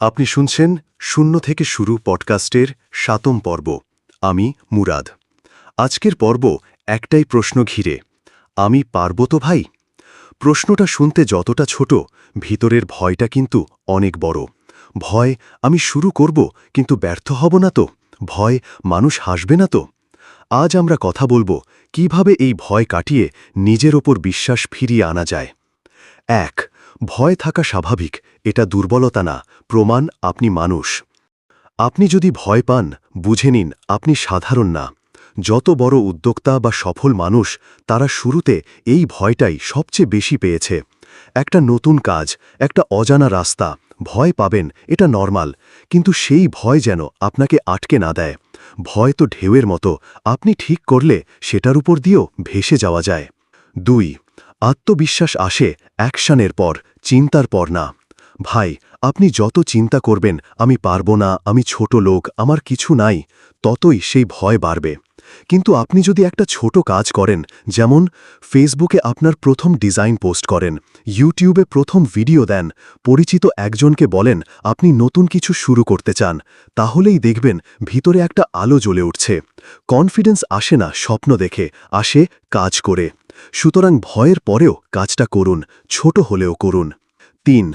আপনি শুনছেন শূন্য থেকে শুরু পডকাস্টের ৭ম পর্ব। আমি মুরাদ। আজকের পর্ব একটাই প্রশ্ন ঘিরে, আমি পারব তো ভাই? প্রশ্নটা শুনতে যতটা ছোট, ভিতরের ভয়টা কিন্তু অনেক বড়। ভয়, আমি শুরু করব কিন্তু ব্যর্থ হব না তো? ভয়, মানুষ হাসবে না তো? আজ আমরা কথা বলবো কিভাবে এই ভয় কাটিয়ে নিজের ওপর বিশ্বাস ফিরিয়ে আনা যায়। ১. ভয় থাকা স্বাভাবিক, এটা দুর্বলতা না, প্রমাণ আপনি মানুষ। আপনি যদি ভয় পান, বুঝে নিন আপনি সাধারণ না। যত বড় উদ্যোক্তা বা সফল মানুষ, তারা শুরুতে এই ভয়টাই সবচেয়ে বেশি পেয়েছে। একটা নতুন কাজ, একটা অজানা রাস্তা, ভয় পাবেন, এটা নরমাল। কিন্তু সেই ভয় যেন আপনাকে আটকে না দেয়। ভয় তো ঢেউয়ের মতো, আপনি ঠিক করলে সেটার উপর দিয়েও ভেসে যাওয়া যায়। ২. আত্মবিশ্বাস আসে অ্যাকশনের পর, চিন্তার পর না। ভাই, আপনি যত চিন্তা করবেন আমি পারব না, আমি ছোট লোক, আমার কিছু নাই, ততই সেই ভয় বাড়বে। কিন্তু আপনি যদি একটা ছোট কাজ করেন, যেমন ফেসবুকে আপনার প্রথম ডিজাইন পোস্ট করেন, ইউটিউবে প্রথম ভিডিও দেন, পরিচিত একজনকে বলেন আপনি নতুন কিছু শুরু করতে চান, তাহলেই দেখবেন ভিতরে একটা আলো জ্বলে উঠছে। কনফিডেন্স আসে না স্বপ্ন দেখে, আসে কাজ করে। সুতরাং ভয়ের পরেও কাজটা করুন, ছোট হলেও করুন। ৩.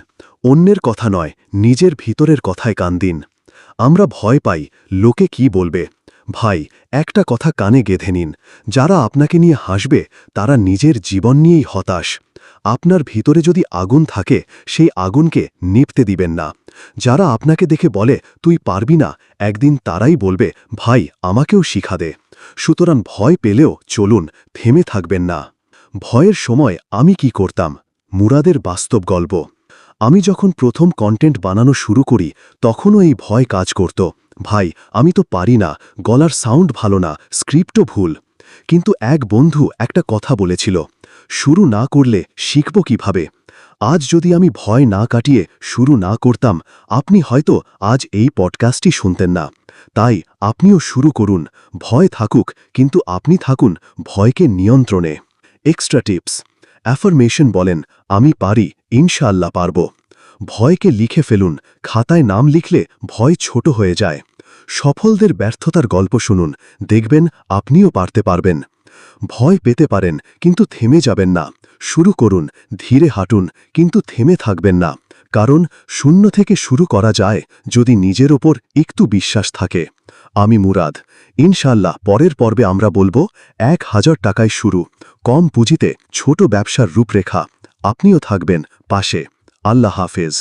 অন্যের কথা নয়, নিজের ভিতরের কথায় কান দিন। আমরা ভয় পাই লোকে কি বলবে। ভাই, একটা কথা কানে গেঁথে নিন, যারা আপনাকে নিয়ে হাসবে তারা নিজের জীবন নিয়েই হতাশ। আপনার ভিতরে যদি আগুন থাকে, সেই আগুনকে নিভতে দিবেন না। যারা আপনাকে দেখে বলে তুই পারবি না, একদিন তারাই বলবে ভাই আমাকেও শিখা দে। সুতরাং ভয় পেলেও চলুন, থেমে থাকবেন না। ভয়ের সময় আমি কি করতাম? মুরাদের বাস্তব গল্প। আমি যখন প্রথম কন্টেন্ট বানানো শুরু করি, তখনও এই ভয় কাজ করত। ভাই, আমি তো পারি না, গলার সাউন্ড ভালো না, স্ক্রিপ্টও ভুল। কিন্তু এক বন্ধু একটা কথা বলেছিল, শুরু না করলে শিখব কিভাবে? আজ যদি আমি ভয় না কাটিয়ে শুরু না করতাম, আপনি হয়তো আজ এই পডকাস্টই শুনতেন না। তাই আপনিও শুরু করুন, ভয় থাকুক, কিন্তু আপনি থাকুন ভয়কে নিয়ন্ত্রণে। Extra tips. অ্যাফার্মেশন বলেন, আমি পারি, ইনশাআল্লাহ পারব। ভয়কে লিখে ফেলুন, খাতায় নাম লিখলে ভয় ছোট হয়ে যায়। সফলদের ব্যর্থতার গল্প শুনুন, দেখবেন আপনিও পারতে পারবেন। ভয় পেতে পারেন, কিন্তু থেমে যাবেন না। শুরু করুন, ধীরে হাঁটুন, কিন্তু থেমে থাকবেন না। কারণ শূন্য থেকে শুরু করা যায়, যদি নিজের ওপর একটু বিশ্বাস থাকে। আমি মুরাদ। ইনশাআল্লাহ পরের পর্বে আমরা বলবো ১,০০০ টাকায় শুরু, কম পুঁজিতে ছোট ব্যবসার রূপরেখা। আপনিও থাকবেন পাশে। আল্লাহ হাফেজ।